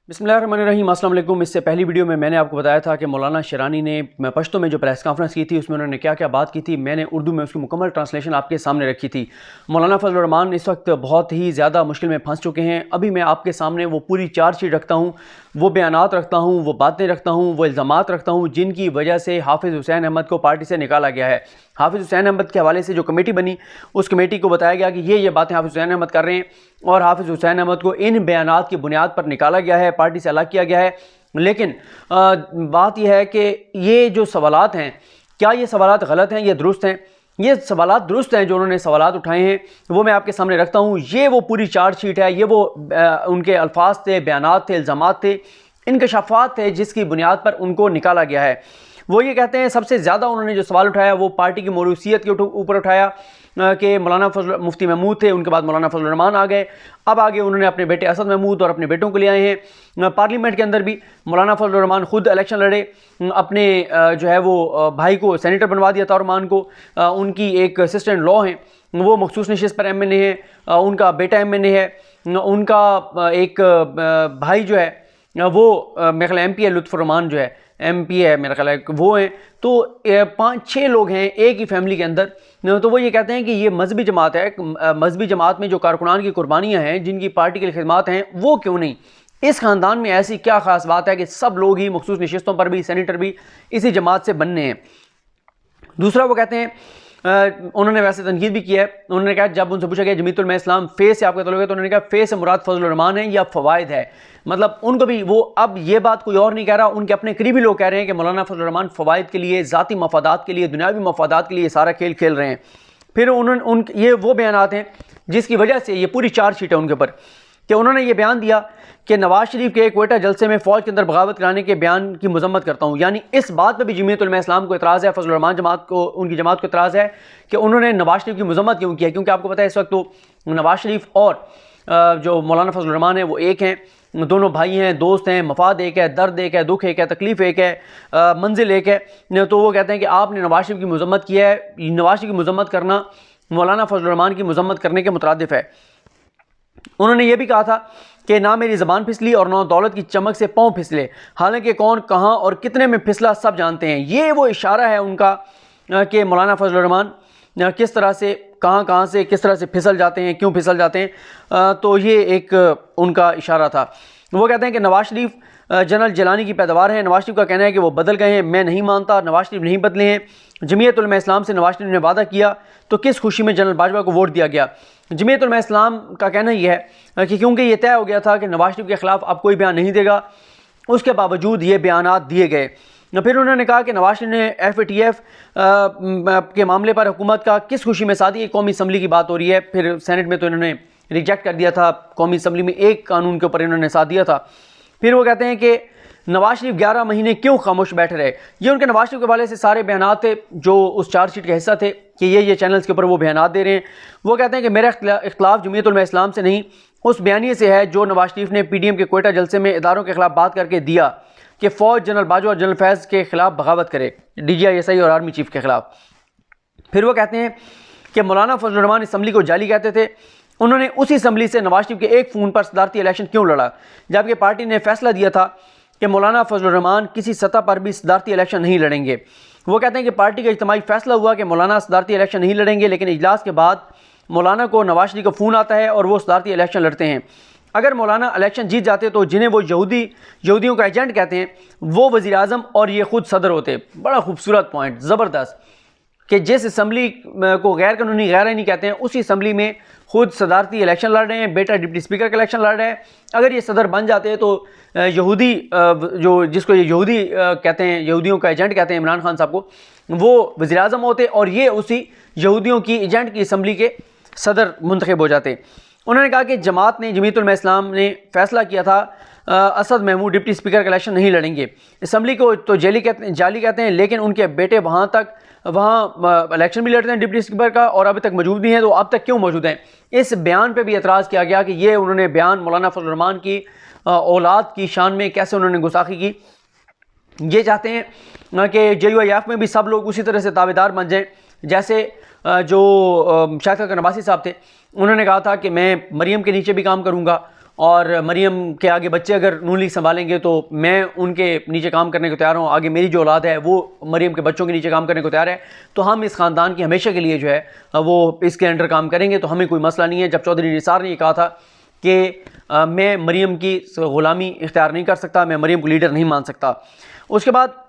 बिस्मिल्लाहिर्रहमानिर्रहीम, अस्सलाम वालेकुम। इससे पहली वीडियो में मैंने आपको बताया था कि मौलाना शिरानी ने पश्तो में जो प्रेस कॉन्फ्रेंस की थी उसमें उन्होंने क्या क्या बात की थी। मैंने उर्दू में उसकी मुकम्मल ट्रांसलेशन आपके सामने रखी थी। मौलाना फजल रहमान इस वक्त बहुत ही ज़्यादा मुश्किल में फंस चुके हैं। अभी मैं आपके सामने वो पूरी चार्जशीट रखता हूँ, वो बयानात रखता हूँ, वो बातें रखता हूँ, वो इल्ज़ामात रखता हूँ जिनकी वजह से हाफिज़ हुसैन अहमद को पार्टी से निकाला गया है। हाफिज़ हुसैन अहमद के हवाले से जो कमेटी बनी उस कमेटी को बताया गया कि ये बातें हाफिज़ हुसैन अहमद कर रहे हैं और हाफिज़ हुसैन अहमद को इन बयानात की बुनियाद पर निकाला गया है, पार्टी से अलग किया गया है। लेकिन बात यह है कि ये जो सवालात हैं, क्या ये सवालात गलत हैं या दुरुस्त हैं? ये सवालात दुरुस्त हैं जो उन्होंने सवालात उठाए हैं, वो मैं आपके सामने रखता हूँ। ये वो पूरी चार्जशीट है, ये वो उनके अल्फाज थे, बयानात थे, इल्ज़ामात थे, इंकशाफात थे जिसकी बुनियाद पर उनको निकाला गया है। वो ये कहते हैं सबसे ज़्यादा उन्होंने जो सवाल उठाया वो पार्टी की मौरूसियत के ऊपर उठाया कि मौलाना मुफ्ती महमूद थे, उनके बाद मौलाना फजल रहमान आ गए, अब आगे उन्होंने अपने बेटे असद महमूद और अपने बेटों को ले आए हैं। पार्लियामेंट के अंदर भी मौलाना फजल रहमान खुद इलेक्शन लड़े, अपने जो है वो भाई को सेनेटर बनवा दिया था, अरमान को। उनकी एक असिस्टेंट लॉ हैं, वो मखसूस नशिस्त पर MNA है, उनका बेटा MNA है, उनका एक भाई जो है वो मेरे ख्याल MP है, लुत्फ़ुर्रहमान जो है MP है मेरा ख्याल है, वो हैं। तो 5-6 लोग हैं एक ही फैमिली के अंदर। तो वो ये कहते हैं कि ये मजहबी जमात है, मजहबी जमात में जो कारकुनान की कुर्बानियाँ हैं, जिनकी पार्टी के लिए खिदमात हैं, वो क्यों नहीं? इस ख़ानदान में ऐसी क्या ख़ास बात है कि सब लोग ही मखसूस नशिस्तों पर भी, सेनेटर भी इसी जमात से बनने हैं? दूसरा वो कहते हैं, उन्होंने वैसे तनकीद भी किया है, उन्होंने कहा जब उनसे पूछा गया जमीयतुल इस्लाम फ़े से आपका तल्लुक़ है, तो उन्होंने कहा फ़े से मुराद फजल रहमान है या फ़वाइद है। मतलब उनको भी वो, अब ये बात कोई और नहीं कह रहा, उनके अपने करीबी लोग कह रहे हैं कि मौलाना फजल रहमान फ़वाइद के लिए, ज़ाती मफादात के लिए, दुनियावी मफादात के लिए सारा खेल खेल रहे हैं। फिर उन्होंने ये वो बयानात हैं जिसकी वजह से ये पूरी चार्जशीट है उनके ऊपर, कि उन्होंने ये बयान दिया कि नवाज शरीफ के क्वेटा जलसे में फ़ौज के अंदर बगावत कराने के बयान की मजम्मत करता हूँ। यानी इस बात पर भी जमीयतुल इस्लाम को एतराज़ है, फजल रहमान जमात को, उनकी जमात को एतराज़ है कि उन्होंने नवाज शरीफ की मजम्मत क्यों किया। क्योंकि आपको पता है इस वक्त तो नवाज शरीफ और जो मौलाना फजल रहमान है वो एक हैं, दोनों भाई हैं, दोस्त हैं, मफाद एक है, दर्द एक है, दुख एक है, तकलीफ़ एक है, मंजिल एक है। तो वो कहते हैं कि आपने नवाज शरीफ की मजम्मत किया है, नवाज शरीफ की मजम्मत करना मौलाना फजल रहमान की मजम्मत करने के मुतरादिफ है। उन्होंने ये भी कहा था कि ना मेरी ज़बान फिसली और ना दौलत की चमक से पाँव फिसले, हालांकि कौन, कहाँ और कितने में फिसला सब जानते हैं। ये वो इशारा है उनका कि मौलाना फजल रहमान किस तरह से, कहाँ से, किस तरह से फिसल जाते हैं, क्यों फिसल जाते हैं। तो ये एक उनका इशारा था। वो कहते हैं कि नवाज शरीफ जनरल जिलानी की पैदावार है। नवाज शरीफ का कहना है कि वो बदल गए हैं, मैं नहीं मानता, नवाज शरीफ नहीं बदले हैं। जमीयतुल इस्लाम से नवाज शरीफ ने वादा किया तो किस खुशी में जनरल बाजवा को वोट दिया गया। जमीयतुल इस्लाम का कहना यह है कि क्योंकि ये तय हो गया था कि नवाज शरीफ के ख़िलाफ़ अब कोई बयान नहीं देगा, उसके बावजूद ये बयानात दिए गए। फिर उन्होंने कहा कि नवाज शरीफ ने FATF के मामले पर हुकूमत का किस खुशी में साथ दी। कौमी असम्बली की बात हो रही है, फिर सेनेट में तो इन्होंने रिजेक्ट कर दिया था, कौमी असम्बली में एक कानून के ऊपर इन्होंने साथ दिया था। फिर वो कहते हैं कि नवाज शरीफ 11 महीने क्यों खामोश बैठे रहे। ये उनके नवाज शरीफ के हवाले से सारे बयानात थे जो उस चार्जशीट का हिस्सा थे कि ये चैनल्स के ऊपर वो बयानात दे रहे हैं। वो कहते हैं कि मेरा इख्तिलाफ जमीयतुल इस्लाम से नहीं, उस बयानिए से है जो नवाज शरीफ ने PDM के क्वेटा जलसे में इदारों के खिलाफ बात करके दिया कि फ़ौज जनरल बाजवा और जनरल फैज़ के खिलाफ बगावत करे, DGI और आर्मी चीफ के खिलाफ। फिर वो कहते हैं कि मौलाना फजल रहमान असम्बली को जाली कहते थे। उन्होंने उसी असम्बली से नवाज शरीफ के एक फ़ोन पर सदारती इलेक्शन क्यों लड़ा, जबकि पार्टी ने फैसला दिया था कि मौलाना फजल रहमान किसी सतह पर भी सदारती इलेक्शन नहीं लड़ेंगे। वो कहते हैं कि पार्टी का इज्तिमाई फैसला हुआ कि मौलाना सदारती इलेक्शन नहीं लड़ेंगे, लेकिन इजलास के बाद मौलाना को नवाज शरीफ का फ़ोन आता है और वो सदारती इलेक्शन लड़ते हैं। अगर मौलाना इलेक्शन जीत जाते तो जिन्हें वो यहूदियों का एजेंट कहते हैं वो वज़ीर आज़म और ये खुद सदर होते। बड़ा खूबसूरत पॉइंट, ज़बरदस्त, कि जिस असम्बली को गैर कानूनी गैर नहीं कहते हैं उसी असम्बली में खुद सदारती इलेक्शन लड़ रहे हैं, बेटा डिप्टी स्पीकर का इलेक्शन लड़ रहा है। अगर ये सदर बन जाते हैं तो यहूदी, जो जिसको ये यहूदी कहते हैं, यहूदियों का एजेंट कहते हैं इमरान खान साहब को, वो वज़ीर आज़म होते और ये उसी यहूदियों की एजेंट की असम्बली के सदर मुंतखब हो जाते। उन्होंने कहा कि जमात ने, जमीयतुल इस्लाम ने फैसला किया था असद महमूद डिप्टी स्पीकर का इलेक्शन नहीं लड़ेंगे। असम्बली को तो जाली कहते हैं, लेकिन उनके बेटे वहाँ इलेक्शन भी लड़ते हैं डिप्टी स्पीकर का और अभी तक मौजूद नहीं है। तो अब तक क्यों मौजूद हैं? इस बयान पे भी एतराज़ किया गया कि ये उन्होंने बयान मौलाना फजल रहमान की औलाद की शान में कैसे उन्होंने गुस्ताखी की। ये चाहते हैं कि JUIF में भी सब लोग उसी तरह से दावेदार बन जाएँ, जैसे जो शायद नवासी साहब थे, उन्होंने कहा था कि मैं मरियम के नीचे भी काम करूँगा और मरीम के आगे बच्चे अगर नून लीग संभालेंगे तो मैं उनके नीचे काम करने को तैयार हूँ, आगे मेरी जो औलाद है वो मरीम के बच्चों के नीचे काम करने को तैयार है, तो हम इस ख़ानदान की हमेशा के लिए जो है वो इसके अंडर काम करेंगे, तो हमें कोई मसला नहीं है। जब चौधरी निसार ने ये कहा था कि मैं मरीम की ग़ुलामी इख्तियार नहीं कर सकता, मैं मरीम को लीडर नहीं मान सकता, उसके बाद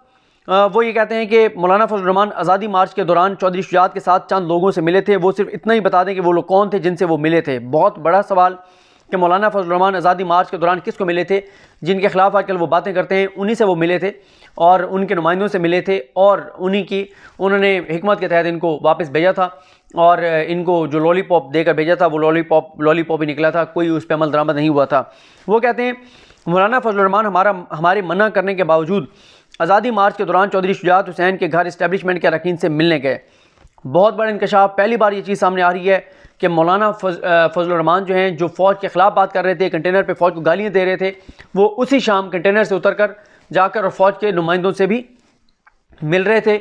वो ये कहते हैं कि मौलाना फजल रहमान आज़ादी मार्च के दौरान चौधरी शुजात के साथ चंद लोगों से मिले थे, वो सिर्फ इतना ही बता दें कि वो लोग कौन थे जिनसे वो मिले थे। बहुत बड़ा सवाल कि मौलाना फजल रहमान आज़ादी मार्च के दौरान किसको मिले थे, जिनके खिलाफ आजकल वो बातें करते हैं, उन्हीं से वो मिले थे और उनके नुमाइंदों से मिले थे और उन्होंने हिकमत के तहत इनको वापस भेजा था और इनको जो लॉलीपॉप देकर भेजा था वो लॉलीपॉप ही निकला था, कोई उस पर अमल दरामद नहीं हुआ था। वो कहते हैं मौलाना फजल रहमान हमारे मना करने के बावजूद आज़ादी मार्च के दौरान चौधरी शुजात हुसैन के घर इस्टेब्लिशमेंट के अरकान से मिलने गए। बहुत बड़ा इंकशाफ, पहली बार ये चीज़ सामने आ रही है कि मौलाना फजल रहमान जो हैं, जो फ़ौज के ख़िलाफ़ बात कर रहे थे, कंटेनर पे फ़ौज को गालियाँ दे रहे थे, वो उसी शाम कंटेनर से उतर कर जाकर और फ़ौज के नुमाइंदों से भी मिल रहे थे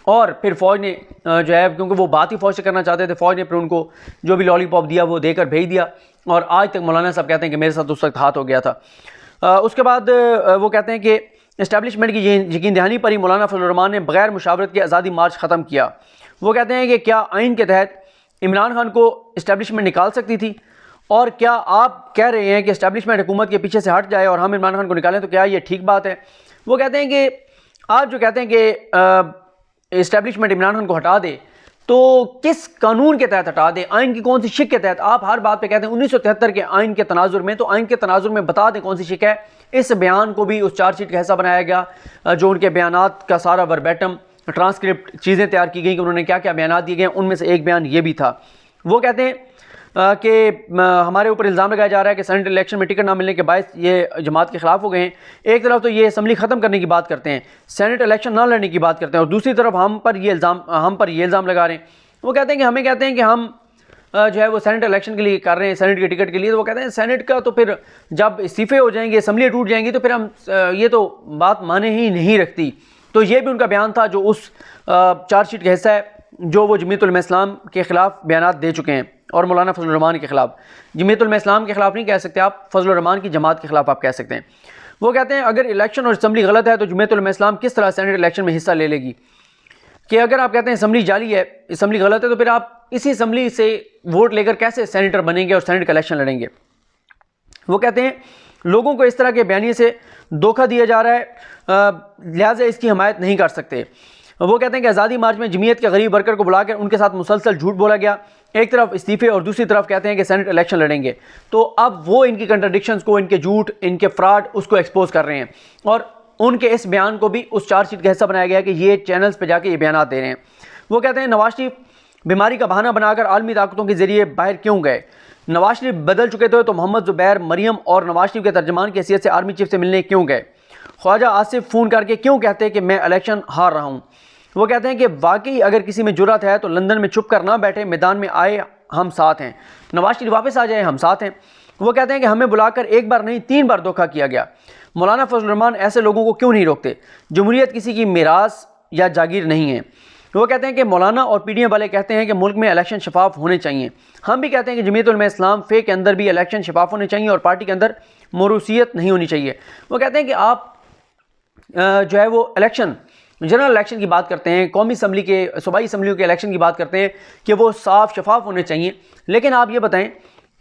और फिर फ़ौज ने जो है, क्योंकि वो बात ही फ़ौज से करना चाहते थे, फ़ौज ने फिर उनको जो भी लॉलीपॉप दिया वो देकर भेज दिया और आज तक मौलाना साहब कहते हैं कि मेरे साथ उस वक्त हाथ हो गया था। उसके बाद वो कहते हैं कि इस्टेब्लिशमेंट की यकीन दहानी पर ही मौलाना फजल रहमान ने बगैर मुशावरत के आज़ादी मार्च ख़त्म किया। वो कहते हैं कि क्या आइन के तहत इमरान खान को इस्टेब्लिशमेंट निकाल सकती थी, और क्या आप कह रहे हैं कि इस्टेब्लिशमेंट हुकूमत के पीछे से हट जाए और हम इमरान खान को निकालें, तो क्या ये ठीक बात है? वो कहते हैं कि आप जो कहते हैं कि इस्टेब्लिशमेंट इमरान खान को हटा दे, तो किस कानून के तहत हटा दे, आइन की कौन सी शिक के तहत? आप हर बात पे कहते हैं 1973 के आइन के तनाजुर में, तो आइन के तनाजुर में बता दें कौन सी शिक है। इस बयान को भी उस चार्जशीट का हिस्सा बनाया गया, जो उनके बयानात का सारा वर्बैटम ट्रांसक्रिप्ट चीज़ें तैयार की गई कि उन्होंने क्या क्या बयानात दिए गए, उनमें से एक बयान ये भी था। वो कहते हैं कि हमारे ऊपर इल्ज़ाम लगाया जा रहा है कि सेनेट इलेक्शन में टिकट ना मिलने के बायस ये जमात के ख़िलाफ़ हो गए हैं। एक तरफ तो ये असम्बली ख़त्म करने की बात करते हैं, सेनेट इलेक्शन ना लड़ने की बात करते हैं, और दूसरी तरफ हम पर ये इल्ज़ाम लगा रहे हैं। वो कहते हैं कि हम जो है वो सेनेट इलेक्शन के लिए कर रहे हैं, सेनेट के टिकट के लिए। तो वो कहते हैं सेनेट का तो फिर जब इस्तीफ़े हो जाएंगे, असम्बली टूट जाएंगी, तो फिर हम ये तो बात माने ही नहीं रखती। तो ये भी उनका बयान था जो उस चार्जशीट का हिस्सा है, जो वो जमीयत उलमा इस्लाम के ख़िलाफ़ बयानात दे चुके हैं और मौलाना फजल रहमान के ख़िलाफ़। जमीयत उलमा इस्लाम के ख़िलाफ़ नहीं कह सकते आप, फजल रहमान की जमात के ख़िलाफ़ आप कह सकते हैं। वो कहते हैं अगर इलेक्शन और असम्बली गलत है तो जमीयत उलमा इस्लाम किस तरह सेनेट इलेक्शन में हिस्सा ले लेगी? कि अगर आप कहते हैं असम्बली जाली है, असम्बली गलत है, तो फिर आप इसी असम्बली से वोट लेकर कैसे सेनेटर बनेंगे और सेनेट का इलेक्शन लड़ेंगे? वो कहते हैं लोगों को इस तरह के बयानिए से धोखा दिया जा रहा है, लिहाजा इसकी हमायत नहीं कर सकते। वो कहते हैं कि आज़ादी मार्च में जमीयत के गरीब वर्कर को बुलाकर उनके साथ मुसलसल झूठ बोला गया, एक तरफ इस्तीफ़े और दूसरी तरफ कहते हैं कि सेनेट इलेक्शन लड़ेंगे। तो अब वो इनकी कंट्राडिक्शंस को, इनके झूठ, इनके फ्रॉड, उसको एक्सपोज कर रहे हैं और उनके इस बयान को भी उस चार्जशीट का हिस्सा बनाया गया कि ये चैनल्स पे जाके ये बयान दे रहे हैं। वो कहते हैं नवाज शरीफ बीमारी का बहाना बनाकर आलमी ताकतों के ज़रिए बाहर क्यों गए? नवाज शरीफ बदल चुके थे तो मोहम्मद ज़ुबैर, मरियम और नवाज शरीफ के तर्जमान की हैसियत से आर्मी चीफ से मिलने क्यों गए? ख्वाजा आसिफ फ़ोन करके क्यों कहते कि मैं इलेक्शन हार रहा हूँ? वो कहते हैं कि वाकई अगर किसी में जुर्रत है तो लंदन में छुप कर ना बैठे, मैदान में आए, हम साथ हैं। नवाज शरीफ वापस आ जाए, हम साथ हैं। वो कहते हैं कि हमें बुलाकर एक बार नहीं 3 बार धोखा किया गया। मौलाना फजल रहमान ऐसे लोगों को क्यों नहीं रोकते? जमहूरियत किसी की मिरास या जागीर नहीं है। वो कहते हैं कि मौलाना और पीडीएम वाले कहते हैं कि मुल्क में इलेक्शन शफाफ होने चाहिए। हम भी कहते हैं कि जमीयत उलमा इस्लाम फे के अंदर भी इलेक्शन शफाफ होने चाहिए और पार्टी के अंदर मौरूसियत नहीं होनी चाहिए। वो कहते हैं कि आप जो है वो इलेक्शन, जनरल इलेक्शन की बात करते हैं, कौमी असम्बली के, सूबाई असम्बलियों के इलेक्शन की बात करते हैं कि वो साफ शफाफ होने चाहिए, लेकिन आप ये बताएं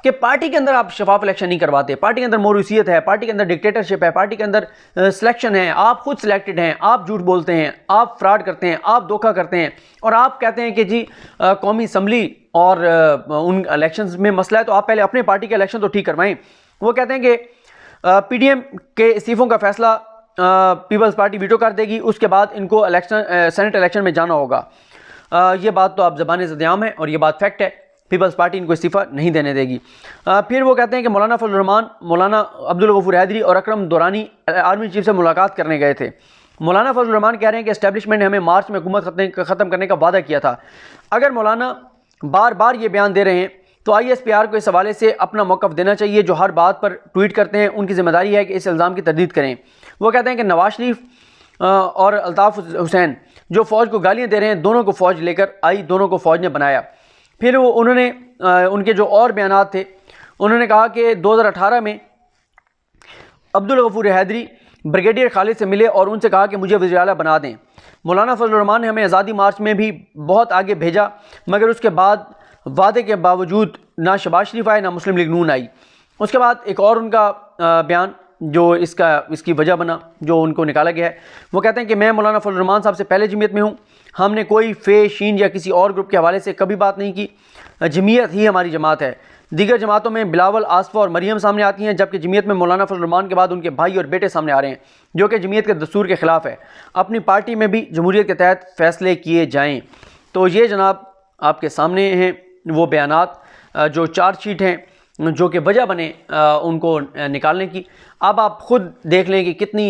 कि पार्टी के अंदर आप शफाफ इलेक्शन नहीं करवाते। पार्टी के अंदर मौरूसियत है, पार्टी के अंदर डिक्टेटरशिप है, पार्टी के अंदर सिलेक्शन है, आप खुद सिलेक्टेड हैं, आप झूठ बोलते हैं, आप फ्रॉड करते हैं, आप धोखा करते हैं और आप कहते हैं कि जी कौमी असम्बली और उन इलेक्शंस में मसला है तो आप पहले अपने पार्टी के इलेक्शन तो ठीक करवाएं। वो कहते हैं कि पीडीएम के इस्तीफ़ों का फैसला पीपल्स पार्टी वीटो कर देगी, उसके बाद इनको सेनेट इलेक्शन में जाना होगा। ये बात तो आप ज़बान ज़ियाम है और ये बात फैक्ट है, पीपल्स पार्टी इनको इस्तीफ़ा नहीं देने देगी। फिर वो कहते हैं कि मौलाना फजल रहमान, मौलाना अब्दुल गफूर हैदरी और अकरम दुरानी आर्मी चीफ से मुलाकात करने गए थे। मौलाना फजल रहमान कह रहे हैं कि एस्टेब्लिशमेंट ने हमें मार्च में हुकूमत ख़त्म करने का वादा किया था। अगर मौलाना बार बार ये बयान दे रहे हैं तो ISPR को इस हवाले से अपना मौक़िफ़ देना चाहिए। जो हर बात पर ट्वीट करते हैं उनकी ज़िम्मेदारी है कि इस इल्ज़ाम की तरदीद करें। वो कहते हैं कि नवाज शरीफ और अल्ताफ़ हुसैन जो फ़ौज को गालियाँ दे रहे हैं, दोनों को फ़ौज लेकर आई, दोनों को फ़ौज ने बनाया। फिर वो उन्होंने उनके जो और बयानात थे, उन्होंने कहा कि 2018 में अब्दुल गफूर हैदरी ब्रिगेडियर खालिद से मिले और उनसे कहा कि मुझे वज़ीर आला बना दें। मौलाना फजलुर रहमान ने हमें आज़ादी मार्च में भी बहुत आगे भेजा, मगर उसके बाद वादे के बावजूद ना शहबाज शरीफ आए ना मुस्लिम लीग नून आई। उसके बाद एक और उनका बयान जो इसकी वजह बना, जो उनको निकाला गया है, वो कहते हैं कि मैं मौलाना फजलुर रहमान साहब से पहले जमीयत में हूँ, हमने कोई फे शीन या किसी और ग्रुप के हवाले से कभी बात नहीं की, जमीयत ही हमारी जमात है। दीगर जमातों में बिलावल, आसफ़ा और मरियम सामने आती हैं, जबकि जमीयत में मौलाना फजलुर रहमान के बाद उनके भाई और बेटे सामने आ रहे हैं, जो कि जमीयत के दस्तूर के ख़िलाफ़ है। अपनी पार्टी में भी जमहूरियत के तहत फ़ैसले किए जाएँ। तो ये जनाब आपके सामने हैं वो बयानात जो चार्जशीट हैं जो कि वजह बने उनको निकालने की। अब आप ख़ुद देख लें कि कितनी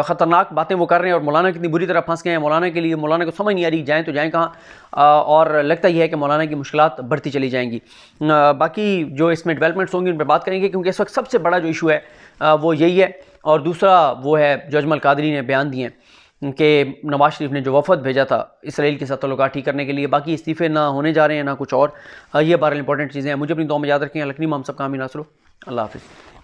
ख़तरनाक बातें वो कर रहे हैं और मौलाना कितनी बुरी तरह फंस गए हैं। मौलाना के लिए मौलाना को समझ नहीं आ रही जाएँ तो जाएँ कहाँ, और लगता ही है कि मौलाना की मुश्किलात बढ़ती चली जाएंगी। बाकी जो इसमें डेवलपमेंट्स होंगी उन पर बात करेंगे, क्योंकि इस वक्त सबसे बड़ा जो इशू है वो यही है। और दूसरा वो है जो अजमल कादरी ने बयान दिए कि नवाज शरीफ ने जो वफद भेजा था इसराइल के साथ तल्लुकात ठीक करने के लिए, बाकी इस्तीफ़े ना होने जा रहे हैं ना कुछ और। ये 12 इंपॉर्टेंट चीज़ें हैं। मुझे अपनी दुआ में याद रखें। लखनी हम सब कामी नासरो। अल्लाह हाफ़िज़।